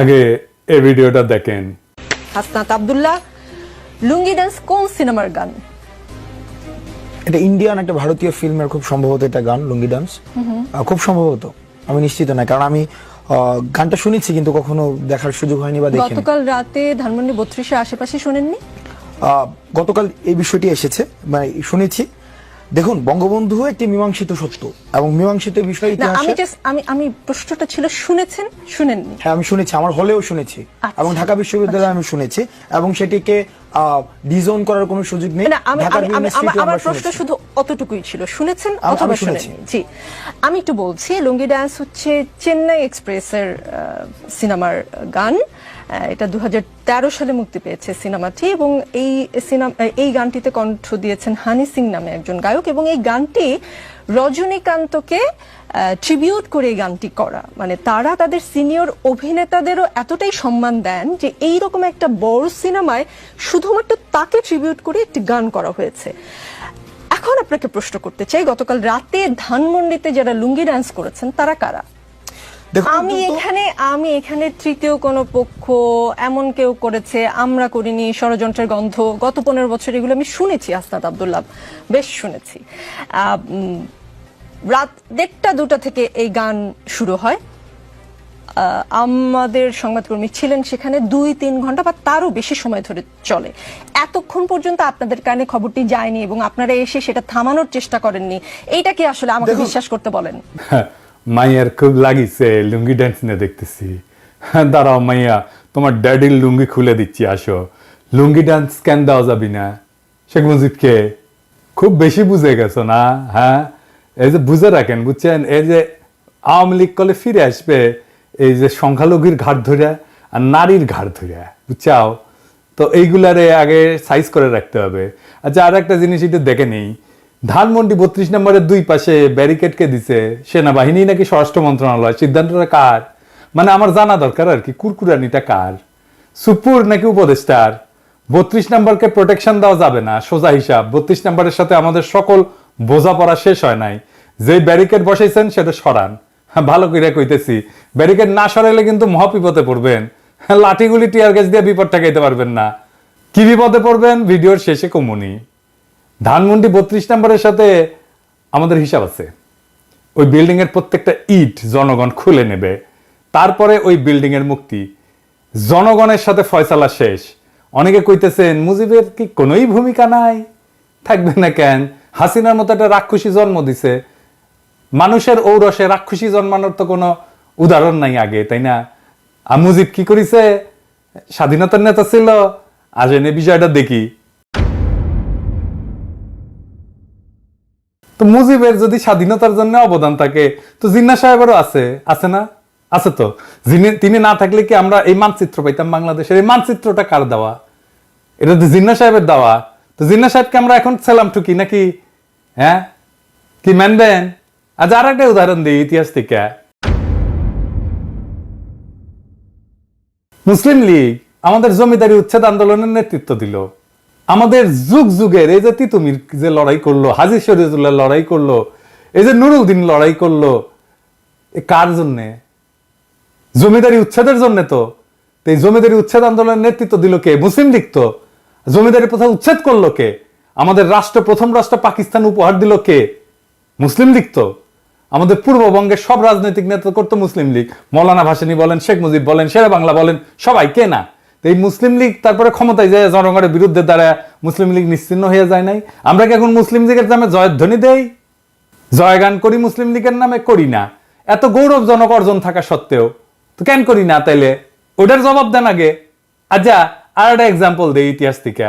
আগে এই ভিডিওটা দেখেন। হাসনাত আব্দুল্লাহ, লুঙ্গি ডান্স কোন সিনেমার গান? এটা ইন্ডিয়ান একটা ভারতীয় ফিল্মের খুব সম্ভবত এটা গান, লুঙ্গি ডান্স। খুব সম্ভবত, আমি নিশ্চিত না, কারণ আমি গানটা শুনেছি কিন্তু কখনো দেখার সুযোগ হয়নি বা দেখিনি। গতকাল রাতে ধানমন্ডি 32-এর আশেপাশে শুনেননি? গতকাল এই বিষয়টি এসেছে, মানে শুনেছি। দেখুন, বঙ্গবন্ধু একটি মীমাংসিত সত্য এবং মীমাংসিত বিষয় ইতিহাসে। আমি প্রশ্নটা ছিল শুনেছেন, শুনেননি? হ্যাঁ, আমি শুনেছি, আমার হলেও শুনেছি এবং ঢাকা বিশ্ববিদ্যালয়ে আমি শুনেছি এবং সেটিকে ডিজোন করার কোনো সুযোগ নেই। আমার প্রশ্ন শুধু অতটুকুই ছিল, শুনেছেন অথবা শুনেননি। জি, আমি একটু বলছি, লুঙ্গি ডান্স হচ্ছে চেন্নাই এক্সপ্রেসের সিনেমার গান। এটা 2013 সালে মুক্তি পেয়েছে সিনেমাটি, এবং এই গানটিতে কণ্ঠ দিয়েছেন হানি সিং নামে একজন গায়ক, এবং এই গানটি রজনীকান্তকে ট্রিবিউট করে এই গানটি করা। মানে তারা তাদের সিনিয়র অভিনেতাদেরও এতটাই সম্মান দেন যে এইরকম একটা বড় সিনেমায় শুধুমাত্র তাকে ট্রিবিউট করে একটি গান করা হয়েছে। এখন আপনাকে প্রশ্ন করতে চাই, গতকাল রাতে ধানমন্ডিতে যারা লুঙ্গি ডান্স করেছেন তারা কারা? আমি এখানে তৃতীয় কোন পক্ষ এমন কেউ করেছে আমরা করিনি, ষড়যন্ত্রের গন্ধ, গত 15 বছর এগুলো আমি শুনেছি। হাসনাত আব্দুল্লাহ, বেশ শুনেছি। রাত 1টা-2টা থেকে এই গান শুরু হয়। আমাদের সংবাদকর্মী ছিলেন সেখানে 2-3 ঘন্টা বা তারও বেশি সময় ধরে চলে। এতক্ষণ পর্যন্ত আপনাদের কানে খবরটি যায়নি এবং আপনারা এসে সেটা থামানোর চেষ্টা করেননি। এইটা কি আসলে আমাকে বিশ্বাস করতে বলেন? মাইয়ার খুব লাগিছে লুঙ্গি ডান্স নিয়ে দেখতেছি। দাঁড়াও মাইয়া, তোমার ড্যাডির লুঙ্গি খুলে দিচ্ছি, আসো। লুঙ্গি ডান্স কেন দেওয়া যাবি না? শেখ মুজিবকে খুব বেশি বুঝে গেছো না? হ্যাঁ, এই যে বুঝে রাখেন, বুঝছেন, এই যে আওয়ামী লীগ কলে ফিরে আসবে এই যে সংখ্যালঘুর ঘাট ধরে আর নারীর ঘাট ধরে, বুঝছাও তো? এইগুলারে আগে সাইজ করে রাখতে হবে। আচ্ছা, আর একটা জিনিস একটু দেখে নেই, ধানমন্ডি 32 নম্বরের 2 পাশে ব্যারিকেডকে দিছে সেনাবাহিনী নাকি স্বরাষ্ট্র মন্ত্রণালয়? সিদ্ধান্তটা কার? মানে আমার জানা দরকার আর কি, কুরকুরানিটা কার? সুপুর নাকি উপদেষ্টার? 32 নম্বরকে প্রোটেকশন দেওয়া যাবে না, সোজা হিসাব। 32 নম্বরের সাথে আমাদের সকল বোঝাপড়া শেষ হয় নাই। যে ব্যারিকেড বসাইছেন সেটা সরান। ভালো করে কইতেছি, ব্যারিকেড না সরাইলে কিন্তু মহাবিপদে পড়বেন। লাঠিগুলি টিয়ার গ্যাস দিয়ে বিপদ ঠেকাইতে পারবেন না। কি বিপদে পড়বেন ভিডিওর শেষে কমুনি। ধানমন্ডি 32 নম্বরের সাথে আমাদের হিসাব আছে। ওই বিল্ডিং এর প্রত্যেকটা ইট জনগণ খুলে নেবে, তারপরে ওই বিল্ডিং এর মুক্তি। জনগণের সাথে ফয়সালা শেষ। অনেকে কইতেছেন মুজিবের কি কোনোই ভূমিকা নাই? থাকবে না কেন? হাসিনার মতো একটা রাক্ষসী জন্ম দিছে। মানুষের ঔরসে রাক্ষসী জন্মানোর তো কোনো উদাহরণ নাই আগে, তাই না? আর মুজিব কি করেছে? স্বাধীনতার নেতা ছিল। আজ এনে বিষয়টা দেখি। তো মুজিবের যদি স্বাধীনতার জন্য অবদান থাকে, তো জিন্নাহ সাহেবেরও আছে না? আছে তো। তিনি না থাকলে কি আমরা এই মানচিত্র পাইতাম বাংলাদেশের? এই মানচিত্রটা কার দেওয়া? এটা তো জিন্নাহ সাহেবের দেওয়া। তো জিন্নাহ সাহেবকে আমরা এখন সালাম ঠুকি নাকি? হ্যাঁ, কি মানবেন? আজ আর একটা উদাহরণ দিই ইতিহাস থেকে। মুসলিম লীগ আমাদের জমিদারি উচ্ছেদ আন্দোলনের নেতৃত্ব দিল। আমাদের যুগ যুগের এই যে তিতুমির যে লড়াই করলো, হাজী শরীয়তুল্লাহ লড়াই করলো, এই যে নুরুদ্দিন লড়াই করলো, কার জন্যে? জমিদারি উচ্ছেদের জন্য। তো এই জমিদারি উচ্ছেদ আন্দোলনের নেতৃত্ব দিল কে? মুসলিম লীগ। তো জমিদারি প্রথা উচ্ছেদ করলো কে? আমাদের প্রথম রাষ্ট্র পাকিস্তান উপহার দিল কে? মুসলিম লীগ। তো আমাদের পূর্ববঙ্গের সব রাজনৈতিক নেতৃত্ব করতো মুসলিম লীগ। মৌলানা ভাসানী বলেন, শেখ মুজিব বলেন, শেরে বাংলা বলেন, সবাই কে না? এই মুসলিম লীগ তারপরে ক্ষমতায় যায় জনগণের বিরুদ্ধে দাঁড়ায় মুসলিম লীগ নিশ্চিহ্ন হয়ে যায় নাই? আমরা কি এখন মুসলিম লীগের নামে জয়ধ্বনি দেই, জয়গান করি? মুসলিম লীগের নামে করি না। এত গৌরবজনক অর্জন থাকা সত্ত্বেও তো কেন করি না? তাইলে ওটার জবাব দেন আগে। আচ্ছা, আর একটা এক্সাম্পল দেই ইতিহাস থেকে।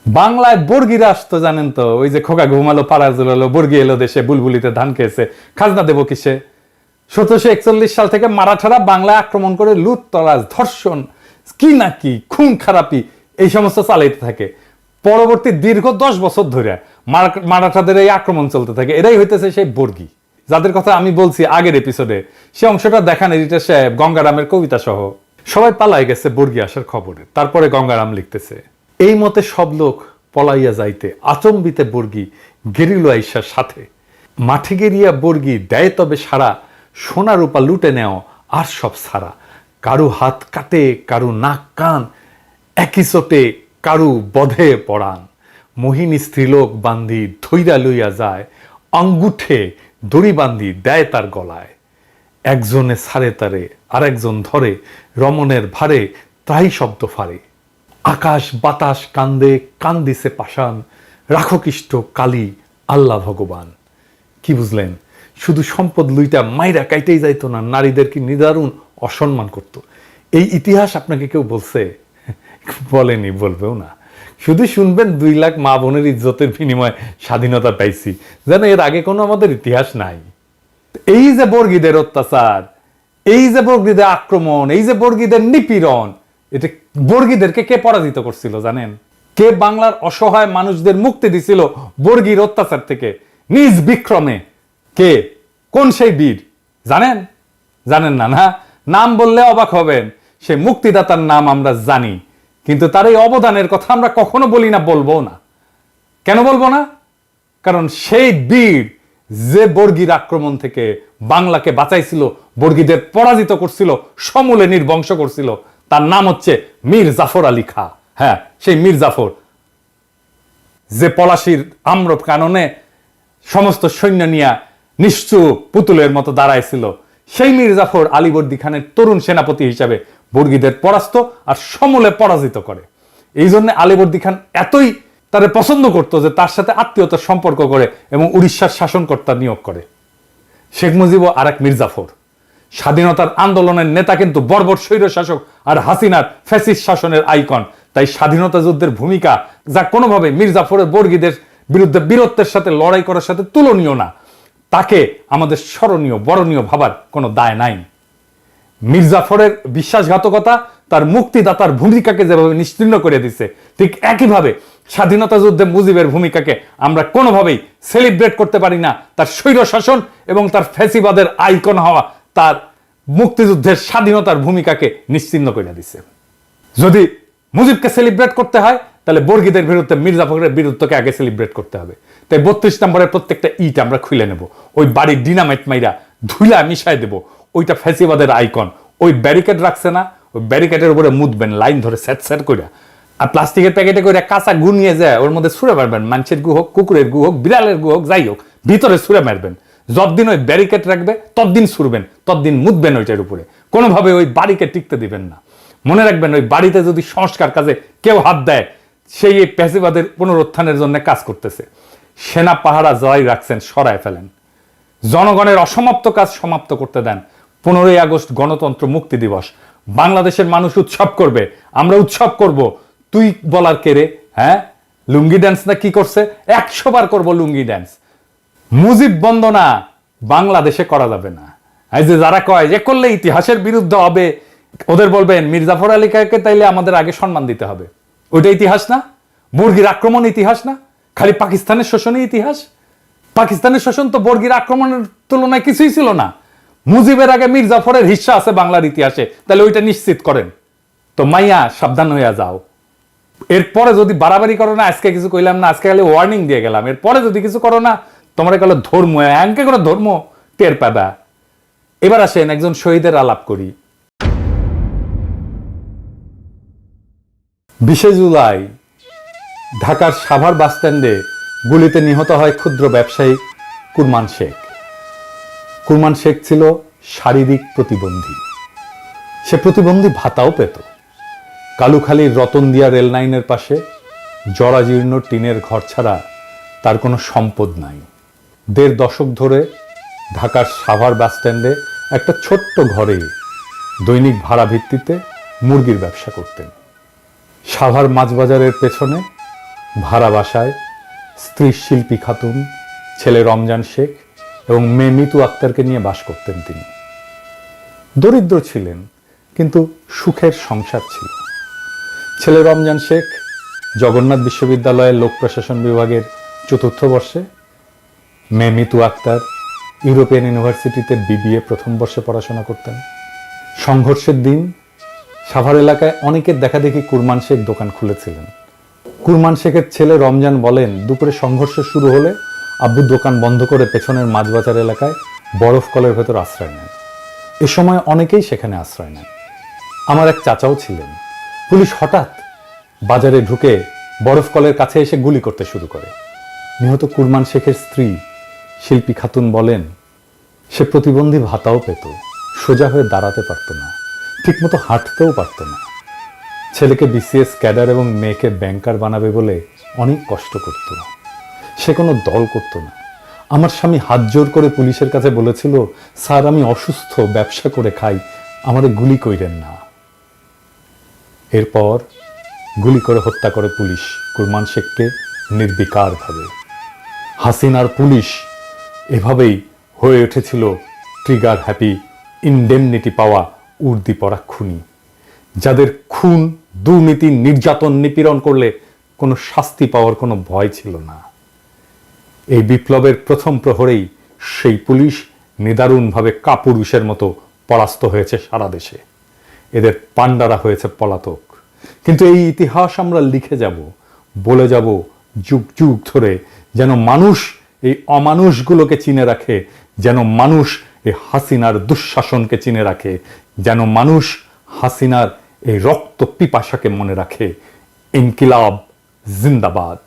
বাংলায় বর্গিরা আসতো, জানেন তো? ওই যে খোকা ঘুমালো পাড়া জুলালো, বর্গি এলো দেশে, বুলবুলিতে ধান খেয়েছে, খাজনা দেবো কিসে? 1741 সাল থেকে মারাঠারা বাংলায় আক্রমণ করে লুট তরাজ, ধর্ষণ, কি না কি, খুন খারাপি, এই সমস্ত চালাইতে থাকে। পরবর্তী দীর্ঘ 10 বছর ধরে মারাঠাদের এই আক্রমণ চলতে থাকে। এরাই হইতেছে সেই বর্গি যাদের কথা আমি বলছি আগের এপিসোডে। সে অংশটা দেখান এডিটর সাহেব, গঙ্গারামের কবিতা সহ। সবাই পালাই গেছে বর্গি আসার খবরে। তারপরে গঙ্গারাম লিখতেছে, এই মতে সব লোক পলাইয়া যাইতে আচম্বিতে বর্গি গেরিল আইসার সাথে। মাঠে গেরিয়া বর্গি দেয় তবে সারা, সোনা রূপা লুটে নেও আর সব সারা, কারু হাত কাটে কারু নাক কান, একই চোটে কারু বধে পড়ান, মোহিনী স্ত্রীলোক বান্ধি ধৈরা লইয়া যায়, আঙ্গুঠে দড়ি বান্ধি দেয় তার গলায়, একজনে ছাড়ে তারে আর একজন ধরে, রমণের ভারে তাই শব্দ ফারে, আকাশ বাতাস কান্দে কান্দিছে পাষাণ, রাখো কিষ্ট কালী আল্লাহ ভগবান। কি বুঝলেন? শুধু সম্পদ লুইটা মাইরা কাইতেই যাইতো না, নারীদের কি নিদারুণ অসম্মান করত। এই ইতিহাস আপনাকে কেউ বলছে? বলেনি, বলবেও না। শুধু শুনবেন 2 লাখ মা বোনের ইজ্জতের বিনিময়ে স্বাধীনতা পাইছি, যেন এর আগে কোনো আমাদের ইতিহাস নাই। এই যে বর্গীদের অত্যাচার, এই যে বর্গীদের আক্রমণ, এই যে বর্গীদের নিপীড়ন, এটা বর্গীদেরকে কে পরাজিত করছিল জানেন? কে বাংলার অসহায় মানুষদের মুক্তি দিছিল বর্গীর অত্যাচার থেকে নিজ বিক্রমে? কে? কোন সেই বীর জানেন? জানেন না? না, নাম বললে অবাক হবেন। সে মুক্তিদাতার নাম আমরা জানি, কিন্তু তার এই অবদানের কথা আমরা কখনো বলি না, বলবো না। কেন বলবো না? কারণ সেই বীর যে বর্গীর আক্রমণ থেকে বাংলাকে বাঁচাইছিল, বর্গীদের পরাজিত করছিল, সমূলে নির্বংশ করছিল, তার নাম হচ্ছে মীর জাফর আলী খাঁ। হ্যাঁ, সেই মীর জাফর, যে পলাশির আম্র কাননে সমস্ত সৈন্য নিয়ে নিশ্চুপ পুতুলের মতো দাঁড়াইছিল, সেই মীর জাফর আলীবর্দী খানের তরুণ সেনাপতি হিসাবে বর্গীদের পরাস্ত আর সমূলে পরাজিত করে। এই জন্য আলীবর্দী খান এতই তারে পছন্দ করত যে তার সাথে আত্মীয়তার সম্পর্ক করে এবং উড়িষ্যার শাসনকর্তা নিয়োগ করে। শেখ মুজিবও আর এক মীর জাফর। স্বাধীনতার আন্দোলনের নেতা কিন্তু বর্বর স্বৈর শাসক আর হাসিনার ফ্যাসিস্ট শাসনের আইকন। তাই স্বাধীনতা যুদ্ধের ভূমিকা যা কোনোভাবে মীর জাফরের বর্গীদের বিরুদ্ধে বীরত্বের সাথে লড়াই করার সাথে তুলনীয় না, তাকে আমাদের স্মরণীয় বরণীয় ভাবার কোনো দায় নাই। মীর জাফরের বিশ্বাসঘাতকতা তার মুক্তিদাতার ভূমিকাকে যেভাবে নিশ্চিহ্ন করে দিচ্ছে, ঠিক একইভাবে স্বাধীনতা যুদ্ধে মুজিবের ভূমিকাকে আমরা কোনোভাবেই সেলিব্রেট করতে পারি না। তার স্বৈর শাসন এবং তার ফ্যাসিবাদের আইকন হওয়া তার মুক্তিযুদ্ধের স্বাধীনতার ভূমিকাকে নিশ্চিহ্ন করে দিচ্ছে। যদি মুজিবকে সেলিব্রেট করতে হয়, তাহলে বর্গীদের বিরুদ্ধে মীর জাফরের বিরুদ্ধকে আগে সেলিব্রেট করতে হবে। তাই 32 নম্বরের প্রত্যেকটা ইট আমরা খুলে নেব, ওই বাড়ির ডিনামাইট মাইরা ধুলা মিশাই দেব। ওইটা ফ্যাসিবাদের আইকন। ওই ব্যারিকেড রাখছে না, ওই ব্যারিকেডের উপরে মুদবেন লাইন ধরে স্যাট স্যাট করে, আর প্লাস্টিকের প্যাকেটে করে কাঁচা গু নিয়ে যায় ওর মধ্যে ছুঁড়ে মারবেন। মানুষের গু হোক, কুকুরের গু হোক, বিড়ালের গু হোক, যাই হোক, ভিতরে ছুঁড়ে মারবেন। যতদিন ওই ব্যারিকেড রাখবে ততদিন ছুড়বেন, ততদিন মুদবেন ওইটার উপরে। কোনোভাবে ওই বাড়িকে টিকতে দিবেন না। মনে রাখবেন, ওই বাড়িতে যদি সংস্কার কাজে কেউ হাত দেয়, সেই এই প্যাসিবাদের পুনরুত্থানের জন্য কাজ করতেছে। সেনা পাহারা জয় রাখছেন, সরায় ফেলেন। জনগণের অসমাপ্ত কাজ সমাপ্ত করতে দেন। 15ই আগস্ট গণতন্ত্র মুক্তি দিবস, বাংলাদেশের মানুষ উৎসব করবে, আমরা উৎসব করব। তুই বলার কে রে? হ্যাঁ, লুঙ্গি ড্যান্স না কি করছে? 100 বার করবো লুঙ্গি ড্যান্স। মুজিব বন্দনা বাংলাদেশে করা যাবে না। এই যে যারা কয় যে করলে ইতিহাসের বিরুদ্ধে হবে, ওদের বলবেন মীর জাফর আলী খাঁকে তাইলে আমাদের আগে সম্মান দিতে হবে। ওইটা ইতিহাস না? বর্গীর আক্রমণ ইতিহাস না? খালি পাকিস্তানের শোষণই ইতিহাস? পাকিস্তানের শোষণ তো বর্গীর আক্রমণের তুলনায় কিছুই ছিল না। মুজিবের আগে মীর জাফরের হিস্সা আছে বাংলার ইতিহাসে, তাহলে ওইটা নিশ্চিত করেন। তো মাইয়া সাবধান হইয়া যাও। এরপরে যদি বাড়াবাড়ি করো না, আজকে কিছু কইলাম না, আজকে খালি ওয়ার্নিং দিয়ে গেলাম, এরপরে যদি কিছু করো না, তোমরা গেলো ধর্ম এমকে করে ধর্ম টের পাবা। এবার আসেন একজন শহীদের আলাপ করি। 20 জুলাই ঢাকার সাভার বাসস্ট্যান্ডে গুলিতে নিহত হয় ক্ষুদ্র ব্যবসায়ী কুরমান শেখ। কুরমান শেখ ছিল শারীরিক প্রতিবন্ধী। সে প্রতিবন্ধী ভাতাও পেত। কালুখালীর রতনদিয়া রেল লাইনের পাশে জরাজীর্ণ টিনের ঘর ছাড়া তার কোনো সম্পদ নাই। 1.5 দশক ধরে ঢাকার সাভার বাসস্ট্যান্ডে একটা ছোট্ট ঘরে দৈনিক ভাড়া ভিত্তিতে মুরগির ব্যবসা করতেন। সাভার মাছবাজারের পেছনে ভাড়া বাসায় স্ত্রী শিল্পী খাতুন, ছেলে রমজান শেখ এবং মেয়ে মিতু আক্তারকে নিয়ে বাস করতেন তিনি। দরিদ্র ছিলেন, কিন্তু সুখের সংসার ছিল। ছেলে রমজান শেখ জগন্নাথ বিশ্ববিদ্যালয়ের লোক প্রশাসন বিভাগের 4র্থ বর্ষে, মেয়ে মিতু আক্তার ইউরোপিয়ান ইউনিভার্সিটিতে BBA 1ম বর্ষে পড়াশোনা করতেন। সংঘর্ষের দিন সাভার এলাকায় অনেকের দেখাদেখি কুরমান শেখ দোকান খুলেছিলেন। কুরমান শেখের ছেলে রমজান বলেন, দুপুরে সংঘর্ষ শুরু হলে আব্বু দোকান বন্ধ করে পেছনের মাছবাজার এলাকায় বরফ কলের ভেতর আশ্রয় নেন। এ সময় অনেকেই সেখানে আশ্রয় নেন। আমার এক চাচাও ছিলেন। পুলিশ হঠাৎ বাজারে ঢুকে বরফ কলের কাছে এসে গুলি করতে শুরু করে। নিহত কুরমান শেখের স্ত্রী শিল্পী খাতুন বলেন, সে প্রতিবন্ধী ভাতাও পেত, সোজা হয়ে দাঁড়াতে পারত না, ঠিকমতো হাঁটতেও পারত না। ছেলেকে বিসিএস ক্যাডার এবং মেয়েকে ব্যাংকার বানাবে বলে অনেক কষ্ট করত। সে কোনো দল করত না। আমার স্বামী হাত জোর করে পুলিশের কাছে বলেছিল, স্যার আমি অসুস্থ, ব্যবসা করে খাই, আমারে গুলি কইরেন না। এরপর গুলি করে হত্যা করে পুলিশ কুরমান শেখকে নির্বিকারভাবে। হাসিনার পুলিশ এভাবেই হয়ে উঠেছিল ট্রিগার হ্যাপি, ইনডেমনিটি পাওয়া উর্দি পরা খুনি, যাদের খুন, দুর্নীতি, নির্যাতন, নিপীড়ন করলে কোনো শাস্তি পাওয়ার কোনো ভয় ছিল না। এই বিপ্লবের প্রথম প্রহরেই সেই পুলিশ নিদারুণভাবে কাপুরুষের মতো পরাস্ত হয়েছে সারা দেশে। এদের পান্ডারা হয়েছে পলাতক। কিন্তু এই ইতিহাস আমরা লিখে যাব, বলে যাব যুগ যুগ ধরে, যেন মানুষ এই অমানুষগুলোকে চিনে রাখে, যেন মানুষ এই হাসিনার দুঃশাসনকে চিনে রাখে, যেন মানুষ হাসিনার এই রক্ত পিপাসাকে মনে রাখে। ইনকিলাব জিন্দাবাদ।